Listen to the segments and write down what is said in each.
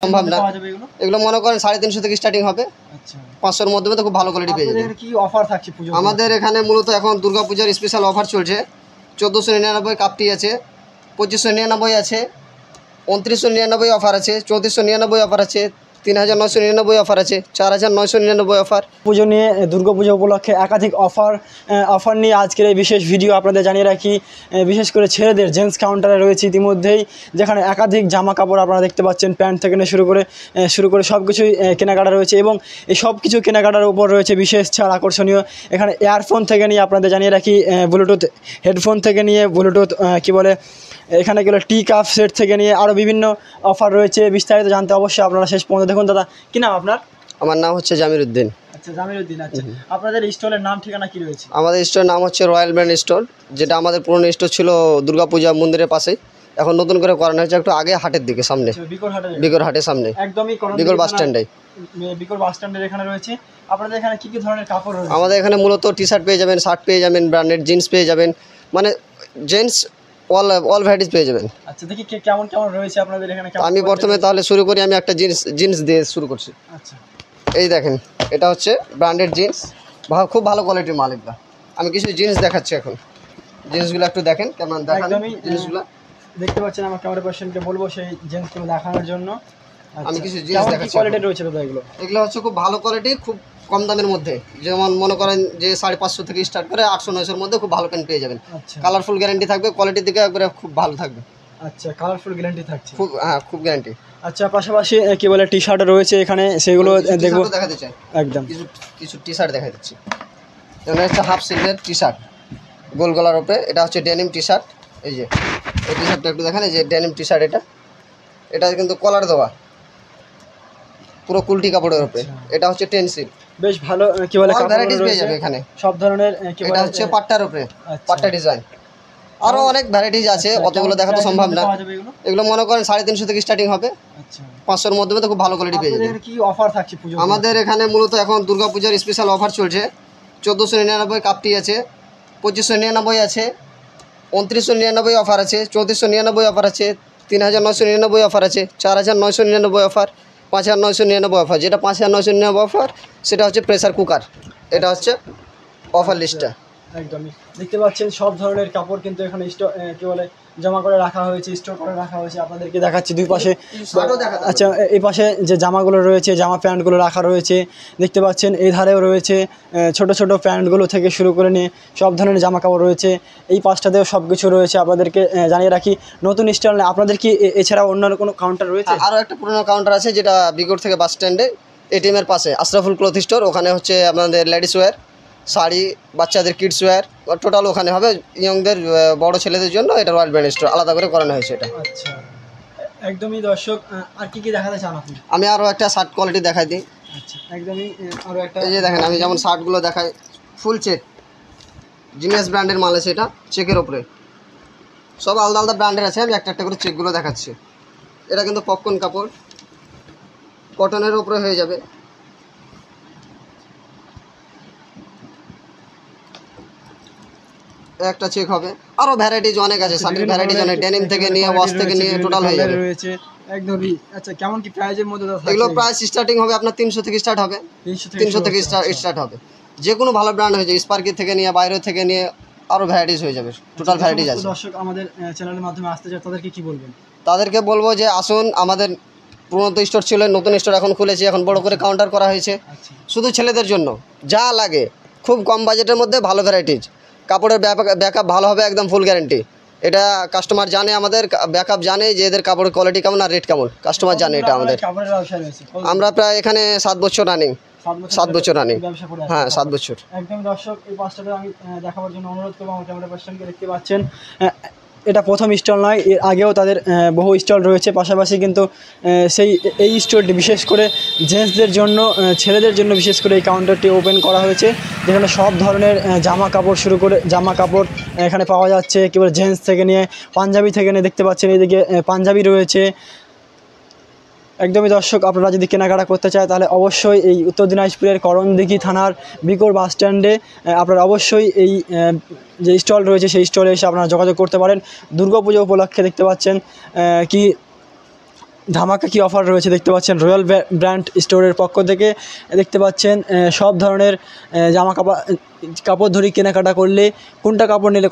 সম্ভব না। এগুলো মনে করেন 350 থেকে স্টার্টিং হবে। আচ্ছা, 500-এর মধ্যে তো খুব ভালো কোয়ালিটি পেয়ে যাবেন। কি অফার থাকছে পুজো? আমাদের এখানে মূলত এখন দুর্গাপূজার স্পেশাল অফার চলছে। 1499 কাপটি আছে, 2599 আছে, 2999 অফার আছে, 3499 অফার আছে, 3999 অফার আছে, 4999 অফার। পুজো নিয়ে দুর্গাপূজা উপলক্ষে একাধিক অফার নিয়ে আজকের এই বিশেষ ভিডিও আপনাদের জানিয়ে রাখি। বিশেষ করে ছেলেদের জেন্টস কাউন্টারে রয়েছে ইতিমধ্যেই, যেখানে একাধিক জামা কাপড় আপনারা দেখতে পাচ্ছেন, প্যান্ট থেকে নিয়ে শুরু করে সব কিছুই কেনাকাটা রয়েছে। এবং এই সব কিছু কেনাকাটার উপর রয়েছে বিশেষ ছাড় আকর্ষণীয়। এখানে ইয়ারফোন থেকে নিয়ে আপনাদের জানিয়ে রাখি, ব্লুটুথ হেডফোন থেকে নিয়ে ব্লুটুথ এখানে গেলে টি কাপ সেট থেকে নিয়ে আরও বিভিন্ন অফার রয়েছে। বিস্তারিত জানতে অবশ্যই আপনারা শেষ পর্যন্ত দেখুন। দাদা, কী নাম আপনার? আমার নাম হচ্ছে জামির উদ্দিন। আচ্ছা, জামির উদ্দিন। আচ্ছা, আপনাদের স্টলের নাম ঠিকানা কী রয়েছে? আমাদের স্টোরের নাম হচ্ছে রয়্যাল ব্র্যান্ড স্টোর, যেটা আমাদের পুরনো স্টোর ছিল দুর্গাপূজা মন্দিরের পাশেই। এখন নতুন করে করানো হয়েছে একটু আগে হাটের দিকে, সামনে বিকর হাটের সামনে, একদমই বিকর বাস স্ট্যান্ডে। বিকর বাস স্ট্যান্ডের এখানে রয়েছে। আপনাদের এখানে কী কী ধরনের কাপড় রয়েছে? আমাদের এখানে মূলত টি শার্ট পেয়ে যাবেন, শার্ট পেয়ে যাবেন, ব্র্যান্ডেড জিন্স পেয়ে যাবেন, মানে জেন্টস অল ভ্যারাইটিস পেয়ে যাবেন। আচ্ছা, দেখি কেমন কেমন রয়েছে আপনাদের এখানে। আমি প্রথমে তাহলে শুরু করি, আমি একটা জিন্স দিয়ে শুরু করছি। আচ্ছা, এই দেখেন, এটা হচ্ছে ব্র্যান্ডেড জিন্স, খুব ভালো কোয়ালিটির মাল এগুলো। আমি কিছু জিন্স দেখাচ্ছি এখন, জিন্সগুলো একটু দেখেন কেমন দেখান জিন্সগুলো। দেখতে পাচ্ছেন, আমার ক্যামেরা পার্সনকে বলবো সেই জিন্সগুলো দেখানোর জন্য। আমি কিছু জিন্স দেখাচ্ছি। কোয়ালিটি রয়েছে দাদা এগুলো হচ্ছে খুব ভালো কোয়ালিটি, খুব কম দামের মধ্যে। যেমন মনে করেন যে 550 থেকে স্টার্ট করে 800-900-এর মধ্যে খুব ভালো প্যান্ট পেয়ে যাবেন। আচ্ছা, কালারফুল গ্যারান্টি থাকবে, কোয়ালিটির দিকে একবারে খুব ভালো থাকবে। আচ্ছা, কালারফুল গ্যারান্টি থাকছে, খুব গ্যারান্টি। আচ্ছা, পাশাপাশি কি বলে টি শার্টও রয়েছে এখানে, সেগুলো দেখবো। দেখাতে চাই একদম কিছু টি শার্ট দেখা দিচ্ছি। এটা হচ্ছে হাফ স্লিভের টি শার্ট, গোল গলার উপরে। এটা হচ্ছে ডেনিম টি শার্ট। এই যে এই টি শার্টটা একটু দেখেন, এই যে ডেনিম টি শার্ট। এটা কিন্তু কলার দেওয়া, পুরো কুলটি কাপড়ের উপরে। এটা হচ্ছে টেন্সিল, বেশ ভালো কি বলে ভ্যারাইটিস পেয়ে যাবে এখানে সব ধরনের। এটা হচ্ছে পাট্টার উপরে, পাট্টা ডিজাইন। আরও অনেক ভ্যারাইটিস আছে, অতগুলো দেখা তো সম্ভব না। এগুলো মনে করেন 350 থেকে স্টার্টিং হবে। আচ্ছা, 500-এর মধ্যে তো খুব ভালো কোয়ালিটি পেয়ে যাবেন। কি অফার থাকছে পুজো? আমাদের এখানে মূলত এখন দুর্গাপূজার স্পেশাল অফার চলছে। 1499 কাপটি আছে, 2599 আছে, 2999 অফার আছে, 3499 অফার আছে, 3999 অফার আছে, 4999 অফার, 5999 অফার। যেটা 5999 অফার সেটা হচ্ছে প্রেসার কুকার। এটা হচ্ছে অফার লিস্টটা। একদমই দেখতে পাচ্ছেন, সব ধরনের কাপড় কিন্তু এখানে কি বলে জমা করে রাখা হয়েছে, স্টোর করে রাখা হয়েছে। আপনাদেরকে দেখাচ্ছি দুই পাশে। আচ্ছা, এই পাশে যে জামাগুলো রয়েছে, জামা প্যান্টগুলো রাখা রয়েছে দেখতে পাচ্ছেন। এই ধারেও রয়েছে ছোট ছোট প্যান্টগুলো থেকে শুরু করে নিয়ে সব ধরনের জামা কাপড় রয়েছে। এই পাশটাতেও সব কিছু রয়েছে। আপনাদেরকে জানিয়ে রাখি, নতুন স্টল নেই আপনাদের কি এছাড়াও অন্যান্য কোনো কাউন্টার রয়েছে? আরও একটা পুরোনো কাউন্টার আছে, যেটা বিগড় থেকে বাস স্ট্যান্ডে এটিএমের পাশে, আশরাফুল ক্লথ স্টোর। ওখানে হচ্ছে আপনাদের লেডিস ওয়্যার, শাড়ি, বাচ্চাদের কিডস ওয়্যার টোটাল ওখানে হবে। ইয়ংদের, বড় ছেলেদের জন্য এটা রয়্যাল ব্র্যান্ড স্টোর আলাদা করে করানো হয়েছে এটা। আচ্ছা, একদমই দর্শক, আর কি কি দেখাতে চান আপনি? আমি আরও একটা শার্ট কোয়ালিটি দেখাই দিই। আচ্ছা, একদমই আরও একটা। এই যে দেখেন, আমি যেমন শার্টগুলো দেখাই, ফুল চেক, জিনিয়াস ব্র্যান্ডের মাল আছে। এটা চেকের ওপরে, সব আলাদা আলাদা ব্র্যান্ডের আছে। আমি একটা একটা করে চেকগুলো দেখাচ্ছি। এটা কিন্তু পপকর্ন কাপড়, কটনের ওপরে হয়ে যাবে। একটা চেক হবে। আরো ভ্যারাইটিজ অনেক আছে, শার্টের ভ্যারাইটিজ অনেক, ডেনিম থেকে নিয়ে ওয়াশ থেকে নিয়ে টোটাল হয়ে যাবে। একদমই। আচ্ছা, কেমন কি প্রাইজের মধ্যে? এগুলো প্রাইস স্টার্টিং হবে আপনার 300 থেকে স্টার্ট হবে। 300 থেকে স্টার্ট হবে। যে কোনো ভালো ব্র্যান্ড হয়ে যায়, স্পার্কি থেকে নিয়ে, বাইরে থেকে নিয়ে আরো ভ্যারাইটিস হয়ে যাবে। টোটাল ভ্যারাইটিস আছে। দর্শক আমাদের চ্যানেলের মাধ্যমে আসতে চায়, তাদেরকে কি বলবেন? তাদেরকে বলবো যে আসুন, আমাদের পুরনো তো স্টোর ছিল, নতুন স্টোর এখন খুলেছে, এখন বড় করে কাউন্টার করা হয়েছে শুধু ছেলেদের জন্য। যা লাগে খুব কম বাজেটের মধ্যে ভালো ভ্যারাইটিজ। কাপড়ের ব্যাকআপ ভালো হবে, একদম ফুল গ্যারেন্টি। এটা কাস্টমার জানে, আমাদের ব্যাকআপ জানে যে এদের কাপড়ের কোয়ালিটি কেমন আর রেট কেমন, কাস্টমার জানে এটা আমাদের। আমরা প্রায় এখানে 7 বছর রানিং। 7 বছর রানিং, হ্যাঁ 7 বছর। একদম দর্শক, এই পাঁচটাতে আমি দেখাবার জন্য অনুরোধ করবো। আমার ক্যামেরা পার্সনকে দেখতে পাচ্ছেন, এটা প্রথম স্টল নয়, এর আগেও তাদের বহু স্টল রয়েছে। পাশাপাশি কিন্তু এই স্টলটি বিশেষ করে জেন্টসদের জন্য, ছেলেদের জন্য বিশেষ করে এই কাউন্টারটি ওপেন করা হয়েছে, যেখানে সব ধরনের জামা কাপড় শুরু করে জামা কাপড় এখানে পাওয়া যাচ্ছে। কেবল জেন্টস থেকে নিয়ে পাঞ্জাবি থেকে নিয়ে দেখতে পাচ্ছেন, এইদিকে পাঞ্জাবি রয়েছে। একদমই দর্শক, আপনারা যদি কেনাকাটা করতে চায় তাহলে অবশ্যই এই উত্তর দিনাজপুরের করণদিঘি থানার বিকর বাস স্ট্যান্ডে আপনারা অবশ্যই এই যে স্টল রয়েছে সেই স্টলে এসে আপনারা যোগাযোগ করতে পারেন। দুর্গাপুজো উপলক্ষে দেখতে পাচ্ছেন কি ধামাকা কি অফার রয়েছে দেখতে পাচ্ছেন রয়্যাল ব্র্যান্ড স্টোরের পক্ষ থেকে। দেখতে পাচ্ছেন সব ধরনের জামা কাপড় ধরি কেনাকাটা করলে কোনটা কাপড় নিলে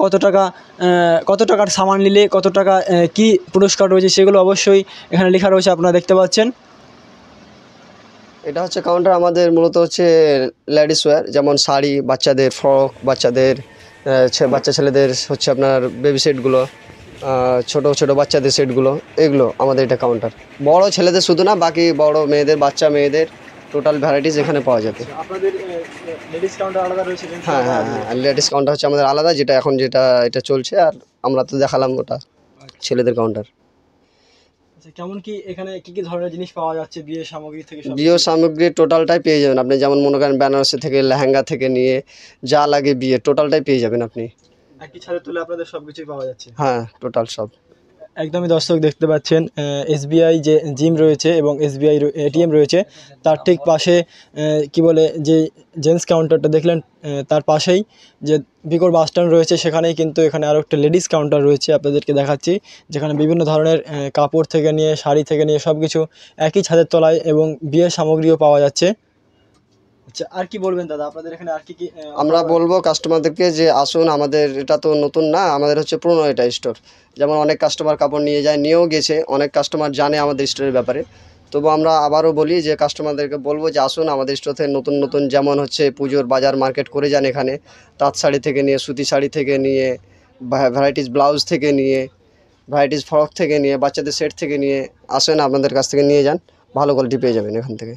কত টাকার সামান নিলে কত টাকা কি পুরস্কার রয়েছে সেগুলো অবশ্যই এখানে লেখা রয়েছে, আপনারা দেখতে পাচ্ছেন। এটা হচ্ছে কাউন্টার আমাদের মূলত হচ্ছে লেডিস ওয়্যার, যেমন শাড়ি, বাচ্চাদের ফ্রক, বাচ্চাদের বাচ্চা ছেলেদের হচ্ছে আপনার বেবি সেটগুলো, ছোট ছোট বাচ্চাদের সেটগুলো, এগুলো আমাদের এটা কাউন্টার। বড় ছেলেদের শুধু না, বাকি বড় মেয়েদের, বাচ্চা মেয়েদের টোটাল ভ্যারাইটিস এখানে পাওয়া যাবে। আপনাদের লেডিস কাউন্টার আলাদা রয়েছে? হ্যাঁ হ্যাঁ হ্যাঁ, লেডিস কাউন্টার হচ্ছে আমাদের আলাদা, এটা চলছে, আর আমরা তো দেখালাম ওটা ছেলেদের কাউন্টার। আচ্ছা, কেমন কি এখানে কি কি ধরনের জিনিস পাওয়া যাচ্ছে বিয়ের সামগ্রী থেকে? বিয়ে সামগ্রী টোটালটাই পেয়ে যাবেন আপনি, যেমন মনে করেন বেনারসি থেকে লেহেঙ্গা থেকে নিয়ে যা লাগে বিয়ে টোটালটাই পেয়ে যাবেন আপনি। একই ছাদের তুলে আপনাদের সব কিছুই পাওয়া যাচ্ছে? হ্যাঁ, টোটাল সব। একদমই দর্শক দেখতে পাচ্ছেন এসবিআই যে জিম রয়েছে এবং এসবিআই এটিএম রয়েছে, তার ঠিক পাশে কি বলে যে জেন্টস কাউন্টারটা দেখলেন, তার পাশেই যে বিকর বাস স্ট্যান্ড রয়েছে, সেখানেই কিন্তু এখানে আরও একটা লেডিস কাউন্টার রয়েছে আপনাদেরকে দেখাচ্ছি, যেখানে বিভিন্ন ধরনের কাপড় থেকে নিয়ে শাড়ি থেকে নিয়ে সব কিছু একই ছাদের তলায় এবং বিয়ের সামগ্রীও পাওয়া যাচ্ছে। আচ্ছা, আর কি বলবেন দাদা, আপনাদের এখানে আর কি কি? আমরা বলবো কাস্টমারদেরকে যে আসুন, আমাদের এটা তো নতুন না, আমাদের হচ্ছে পুরনো এটা স্টোর। যেমন অনেক কাস্টমার কাপড় নিয়েও গেছে, অনেক কাস্টমার জানে আমাদের স্টোরের ব্যাপারে। তবু আমরা আবারও বলি যে কাস্টমারদেরকে বলবো যে আসুন আমাদের স্টোর থেকে নতুন নতুন, যেমন হচ্ছে পুজোর বাজার মার্কেট করে যান এখানে, তাঁত শাড়ি থেকে নিয়ে, সুতি শাড়ি থেকে নিয়ে, ভ্যারাইটিস ব্লাউজ থেকে নিয়ে, ভ্যারাইটিস ফ্রক থেকে নিয়ে, বাচ্চাদের সেট থেকে নিয়ে আসেন, আপনাদের কাছ থেকে নিয়ে যান, ভালো কোয়ালিটি পেয়ে যাবেন এখান থেকে।